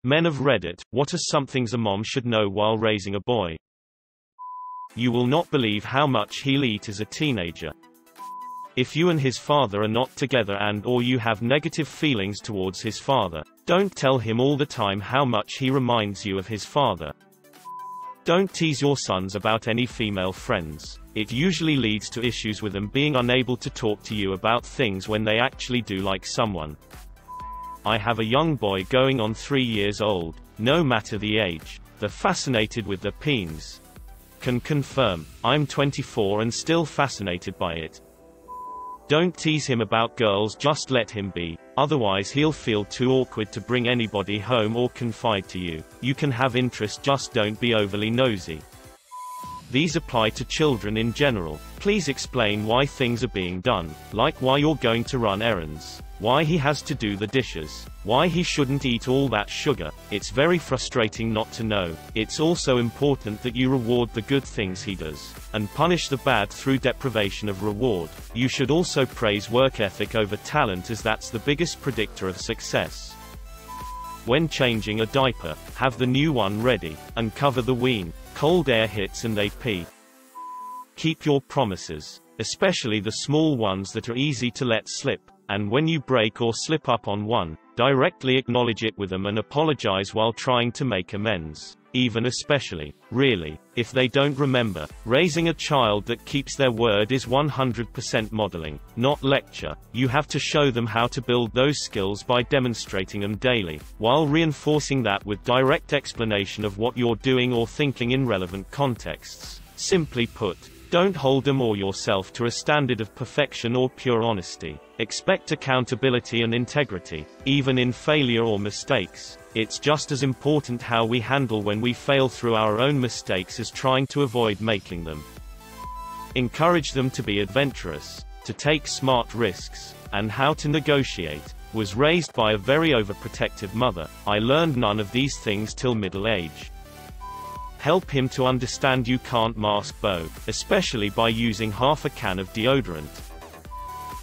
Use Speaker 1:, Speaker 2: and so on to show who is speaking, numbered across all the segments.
Speaker 1: Men of Reddit, what are some things a mom should know while raising a boy? You will not believe how much he'll eat as a teenager. If you and his father are not together or you have negative feelings towards his father, don't tell him all the time how much he reminds you of his father. Don't tease your sons about any female friends. It usually leads to issues with them being unable to talk to you about things when they actually do like someone. I have a young boy going on 3 years old, no matter the age. They're fascinated with their peens. Can confirm, I'm 24 and still fascinated by it. Don't tease him about girls, just let him be, otherwise he'll feel too awkward to bring anybody home or confide to you. You can have interest, just don't be overly nosy. These apply to children in general. Please explain why things are being done, like why you're going to run errands, why he has to do the dishes, why he shouldn't eat all that sugar. It's very frustrating not to know. It's also important that you reward the good things he does, and punish the bad through deprivation of reward. You should also praise work ethic over talent, as that's the biggest predictor of success. When changing a diaper, have the new one ready, and cover the wean. Cold air hits and they pee. Keep your promises, especially the small ones that are easy to let slip, and when you break or slip up on one, directly acknowledge it with them and apologize while trying to make amends. Even especially, really, if they don't remember. Raising a child that keeps their word is 100% modeling, not lecture. You have to show them how to build those skills by demonstrating them daily, while reinforcing that with direct explanation of what you're doing or thinking in relevant contexts. Simply put, don't hold them or yourself to a standard of perfection or pure honesty. Expect accountability and integrity, even in failure or mistakes. It's just as important how we handle when we fail through our own mistakes as trying to avoid making them. Encourage them to be adventurous, to take smart risks, and how to negotiate. Was raised by a very overprotective mother. I learned none of these things till middle age. Help him to understand you can't mask Bo, especially by using half a can of deodorant.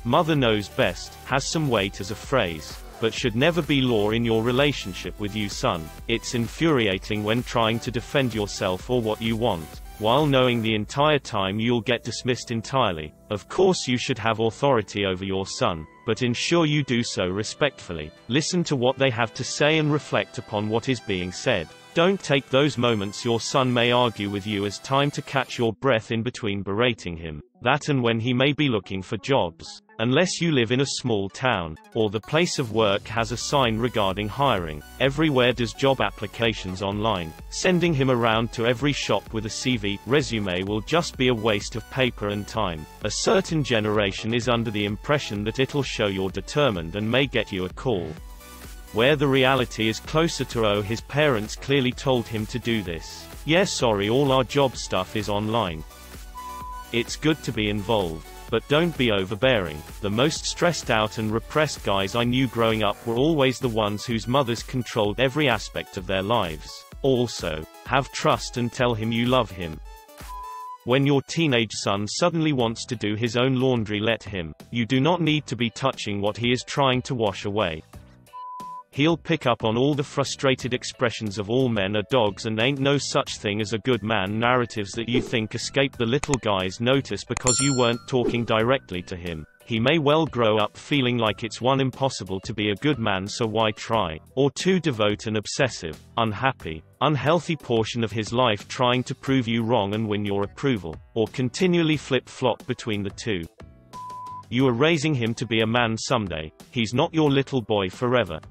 Speaker 1: Mother knows best, has some weight as a phrase, but should never be law in your relationship with you son. It's infuriating when trying to defend yourself or what you want, while knowing the entire time you'll get dismissed entirely. Of course you should have authority over your son, but ensure you do so respectfully. Listen to what they have to say and reflect upon what is being said. Don't take those moments your son may argue with you as time to catch your breath in between berating him. That and when he may be looking for jobs. Unless you live in a small town, or the place of work has a sign regarding hiring. Everywhere does job applications online. Sending him around to every shop with a CV, resume will just be a waste of paper and time. A certain generation is under the impression that it'll show you're determined and may get you a call. Where the reality is closer to, oh, his parents clearly told him to do this. Yeah, sorry, all our job stuff is online. It's good to be involved, but don't be overbearing. The most stressed out and repressed guys I knew growing up were always the ones whose mothers controlled every aspect of their lives. Also, have trust and tell him you love him. When your teenage son suddenly wants to do his own laundry, let him. You do not need to be touching what he is trying to wash away. He'll pick up on all the frustrated expressions of all men are dogs and ain't no such thing as a good man narratives that you think escape the little guy's notice because you weren't talking directly to him. He may well grow up feeling like it's 1, impossible to be a good man, so why try? Or 2, devote an obsessive, unhappy, unhealthy portion of his life trying to prove you wrong and win your approval, or continually flip-flop between the two. You are raising him to be a man someday. He's not your little boy forever.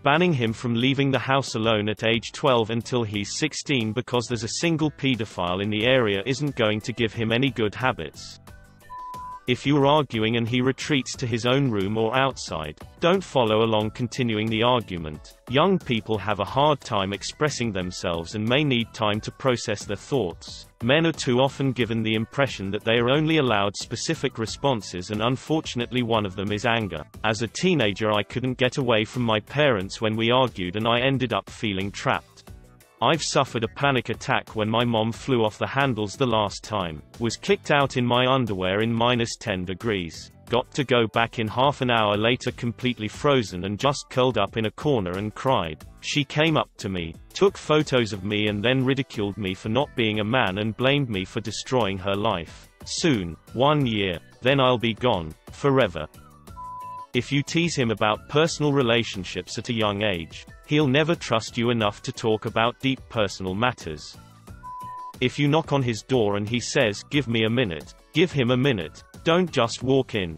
Speaker 1: Banning him from leaving the house alone at age 12 until he's 16 because there's a single pedophile in the area isn't going to give him any good habits. If you are arguing and he retreats to his own room or outside, don't follow along continuing the argument. Young people have a hard time expressing themselves and may need time to process their thoughts. Men are too often given the impression that they are only allowed specific responses, and unfortunately one of them is anger. As a teenager, I couldn't get away from my parents when we argued and I ended up feeling trapped. I've suffered a panic attack when my mom flew off the handles the last time. Was kicked out in my underwear in -10 degrees. Got to go back in half an hour later completely frozen and just curled up in a corner and cried. She came up to me, took photos of me and then ridiculed me for not being a man and blamed me for destroying her life. Soon, 1 year, then I'll be gone, forever. If you tease him about personal relationships at a young age, he'll never trust you enough to talk about deep personal matters. If you knock on his door and he says, "Give me a minute," give him a minute. Don't just walk in.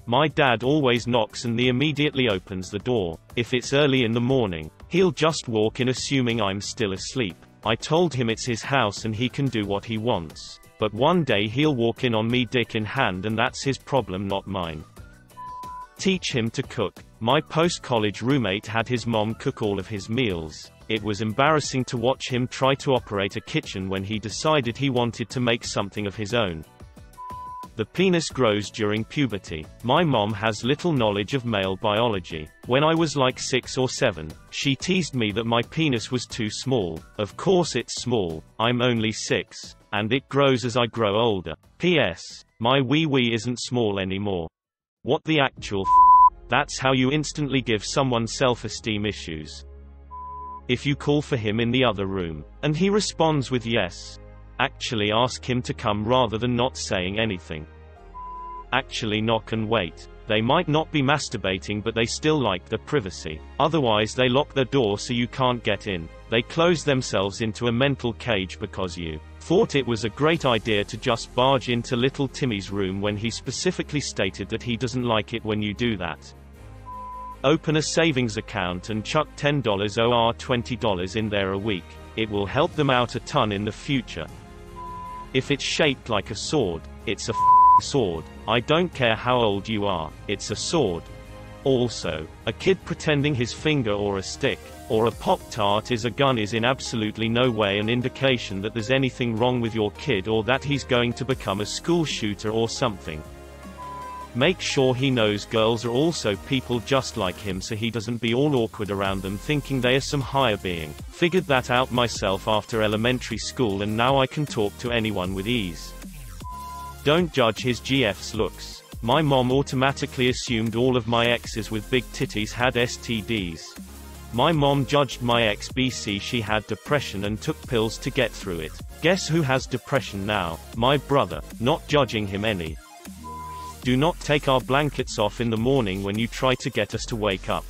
Speaker 1: My dad always knocks and he immediately opens the door. If it's early in the morning, he'll just walk in assuming I'm still asleep. I told him it's his house and he can do what he wants. But one day he'll walk in on me dick in hand and that's his problem, not mine. Teach him to cook. My post-college roommate had his mom cook all of his meals. It was embarrassing to watch him try to operate a kitchen when he decided he wanted to make something of his own. The penis grows during puberty. My mom has little knowledge of male biology. When I was like 6 or 7, she teased me that my penis was too small. Of course it's small, I'm only 6. And it grows as I grow older. P.S. My wee-wee isn't small anymore. What the actual f***? That's how you instantly give someone self-esteem issues. If you call for him in the other room, and he responds with yes, actually ask him to come rather than not saying anything. Actually knock and wait. They might not be masturbating but they still like the privacy. Otherwise they lock the door so you can't get in. They close themselves into a mental cage because you thought it was a great idea to just barge into little Timmy's room when he specifically stated that he doesn't like it when you do that. Open a savings account and chuck $10 or $20 in there a week. It will help them out a ton in the future. If it's shaped like a sword, it's a sword. I don't care how old you are, it's a sword. Also, a kid pretending his finger or a stick, or a Pop-Tart is a gun is in absolutely no way an indication that there's anything wrong with your kid or that he's going to become a school shooter or something. Make sure he knows girls are also people just like him so he doesn't be all awkward around them thinking they are some higher being. Figured that out myself after elementary school and now I can talk to anyone with ease. Don't judge his GF's looks. My mom automatically assumed all of my exes with big titties had STDs. My mom judged my ex BC she had depression and took pills to get through it. Guess who has depression now? My brother. Not judging him any. Do not take our blankets off in the morning when you try to get us to wake up.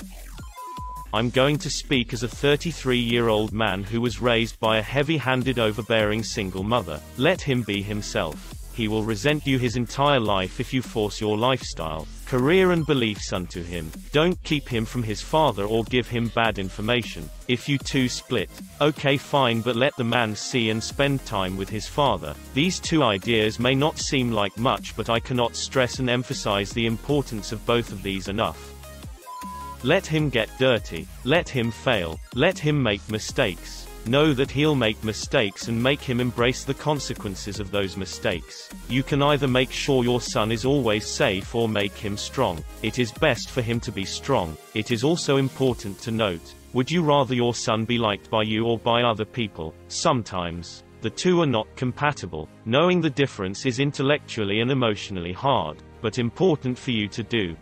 Speaker 1: I'm going to speak as a 33-year-old man who was raised by a heavy-handed overbearing single mother. Let him be himself. He will resent you his entire life if you force your lifestyle, career and beliefs onto him. Don't keep him from his father or give him bad information. If you two split, okay fine, but let the man see and spend time with his father. These two ideas may not seem like much, but I cannot stress and emphasize the importance of both of these enough. Let him get dirty. Let him fail. Let him make mistakes. Know that he'll make mistakes and make him embrace the consequences of those mistakes. You can either make sure your son is always safe or make him strong. It is best for him to be strong. It is also important to note, would you rather your son be liked by you or by other people? Sometimes, the two are not compatible. Knowing the difference is intellectually and emotionally hard, but important for you to do.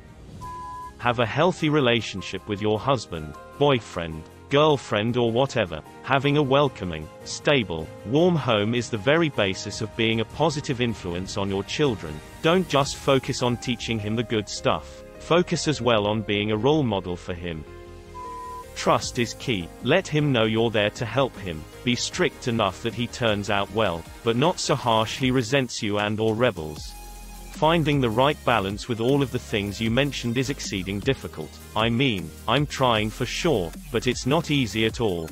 Speaker 1: Have a healthy relationship with your husband, boyfriend, girlfriend or whatever. Having a welcoming, stable, warm home is the very basis of being a positive influence on your children. Don't just focus on teaching him the good stuff. Focus as well on being a role model for him. Trust is key. Let him know you're there to help him. Be strict enough that he turns out well, but not so harsh he resents you and/or rebels. Finding the right balance with all of the things you mentioned is exceeding difficult. I mean, I'm trying for sure, but it's not easy at all.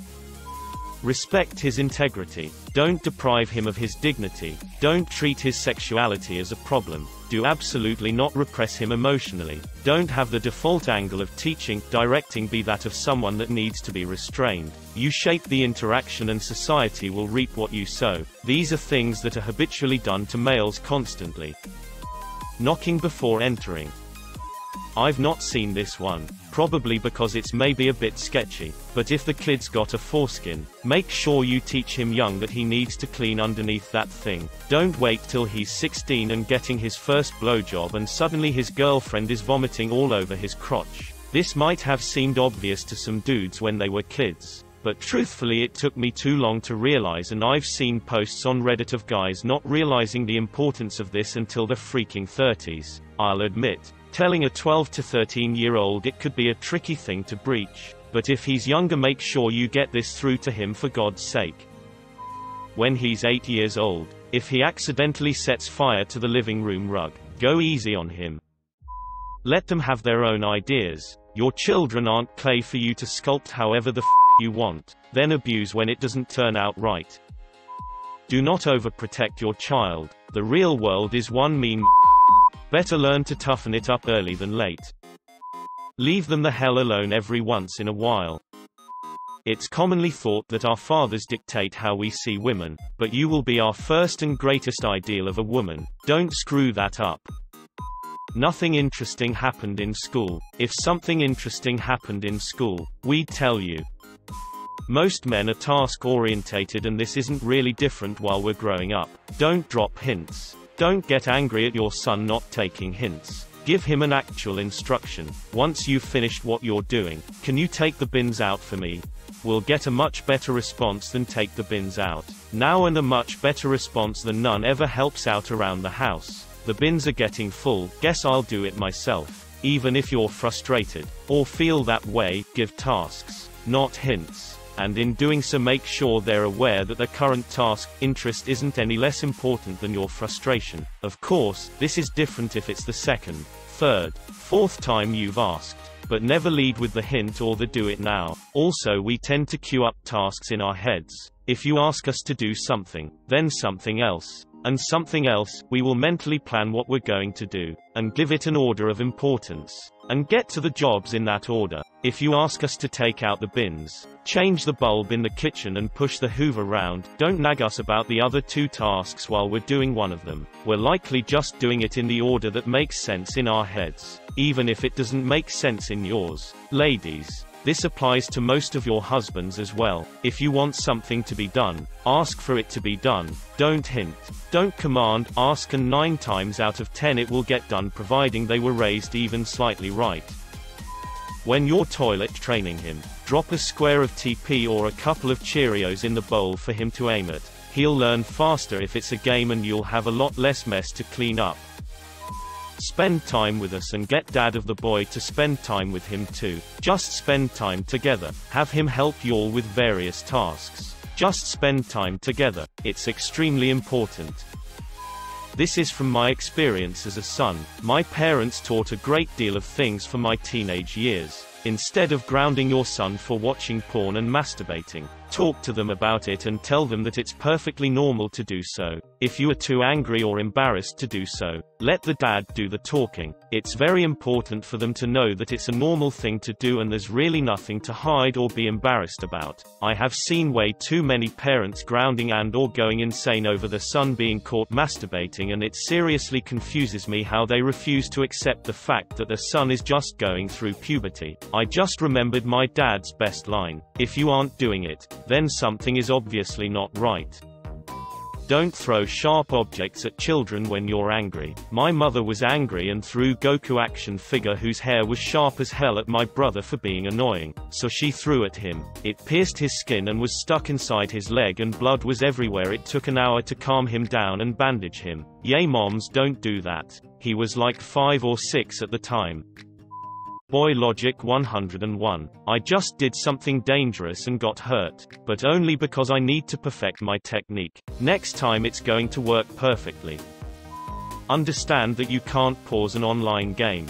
Speaker 1: Respect his integrity. Don't deprive him of his dignity. Don't treat his sexuality as a problem. Do absolutely not repress him emotionally. Don't have the default angle of teaching, directing be that of someone that needs to be restrained. You shape the interaction and society will reap what you sow. These are things that are habitually done to males constantly. Knocking before entering. I've not seen this one, probably because it's maybe a bit sketchy, but if the kid's got a foreskin, make sure you teach him young that he needs to clean underneath that thing. Don't wait till he's 16 and getting his first blowjob and suddenly his girlfriend is vomiting all over his crotch. This might have seemed obvious to some dudes when they were kids, but truthfully it took me too long to realize, and I've seen posts on Reddit of guys not realizing the importance of this until their freaking 30s. I'll admit, telling a 12 to 13-year-old it could be a tricky thing to breach, but if he's younger, make sure you get this through to him for God's sake. When he's 8 years old, if he accidentally sets fire to the living room rug, go easy on him. Let them have their own ideas. Your children aren't clay for you to sculpt however the you want, then abuse when it doesn't turn out right. Do not overprotect your child. The real world is one mean. Better learn to toughen it up early than late. Leave them the hell alone every once in a while. It's commonly thought that our fathers dictate how we see women, but you will be our first and greatest ideal of a woman. Don't screw that up. Nothing interesting happened in school. If something interesting happened in school, we'd tell you. Most men are task-orientated, and this isn't really different while we're growing up. Don't drop hints. Don't get angry at your son not taking hints. Give him an actual instruction. Once you've finished what you're doing, can you take the bins out for me? We'll get a much better response than take the bins out now, and a much better response than none ever helps out around the house. The bins are getting full, guess I'll do it myself. Even if you're frustrated, or feel that way, give tasks, not hints. And in doing so make sure they're aware that their current task, interest isn't any less important than your frustration. Of course, this is different if it's the second, third, fourth time you've asked. But never lead with the hint or the do it now. Also, we tend to queue up tasks in our heads. If you ask us to do something, then something else, and something else, we will mentally plan what we're going to do, and give it an order of importance, and get to the jobs in that order. If you ask us to take out the bins, change the bulb in the kitchen and push the Hoover round, don't nag us about the other two tasks while we're doing one of them. We're likely just doing it in the order that makes sense in our heads, even if it doesn't make sense in yours. Ladies, this applies to most of your husbands as well. If you want something to be done, ask for it to be done. Don't hint. Don't command, ask, and 9 times out of 10 it will get done, providing they were raised even slightly right. When you're toilet training him, drop a square of TP or a couple of Cheerios in the bowl for him to aim at. He'll learn faster if it's a game, and you'll have a lot less mess to clean up. Spend time with us and get dad of the boy to spend time with him too. Just spend time together. Have him help you all with various tasks. Just spend time together. It's extremely important. This is from my experience as a son. My parents taught a great deal of things for my teenage years. Instead of grounding your son for watching porn and masturbating, talk to them about it and tell them that it's perfectly normal to do so. If you are too angry or embarrassed to do so, let the dad do the talking. It's very important for them to know that it's a normal thing to do and there's really nothing to hide or be embarrassed about. I have seen way too many parents grounding and/or going insane over their son being caught masturbating, and it seriously confuses me how they refuse to accept the fact that their son is just going through puberty. I just remembered my dad's best line: if you aren't doing it, then something is obviously not right. Don't throw sharp objects at children when you're angry. My mother was angry and threw Goku action figure whose hair was sharp as hell at my brother for being annoying, so she threw at him. It pierced his skin and was stuck inside his leg and blood was everywhere. It took an hour to calm him down and bandage him. Yay, moms, don't do that. He was like 5 or 6 at the time. Boy Logic 101. I just did something dangerous and got hurt, but only because I need to perfect my technique. Next time it's going to work perfectly. Understand that you can't pause an online game.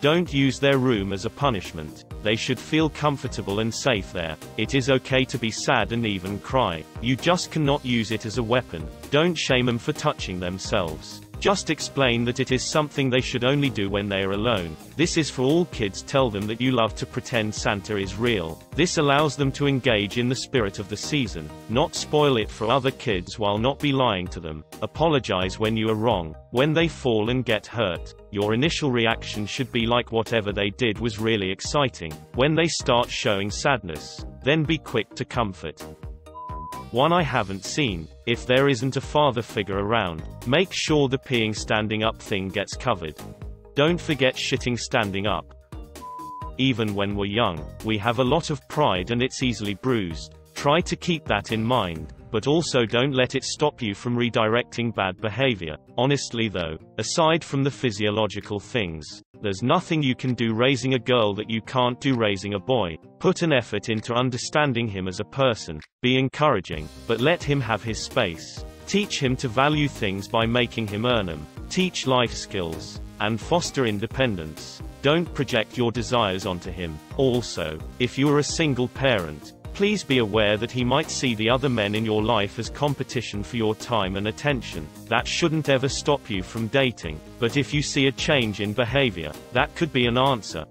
Speaker 1: Don't use their room as a punishment. They should feel comfortable and safe there. It is okay to be sad and even cry. You just cannot use it as a weapon. Don't shame them for touching themselves. Just explain that it is something they should only do when they are alone. This is for all kids. Tell them that you love to pretend Santa is real. This allows them to engage in the spirit of the season, not spoil it for other kids while not be lying to them. Apologize when you are wrong. When they fall and get hurt, your initial reaction should be like whatever they did was really exciting. When they start showing sadness, then be quick to comfort. One I haven't seen. If there isn't a father figure around, make sure the peeing standing up thing gets covered. Don't forget shitting standing up. Even when we're young, we have a lot of pride and it's easily bruised. Try to keep that in mind, but also don't let it stop you from redirecting bad behavior. Honestly though, aside from the physiological things, there's nothing you can do raising a girl that you can't do raising a boy. Put an effort into understanding him as a person. Be encouraging, but let him have his space. Teach him to value things by making him earn them. Teach life skills, and foster independence. Don't project your desires onto him. Also, if you are a single parent, please be aware that he might see the other men in your life as competition for your time and attention. That shouldn't ever stop you from dating, but if you see a change in behavior, that could be an answer.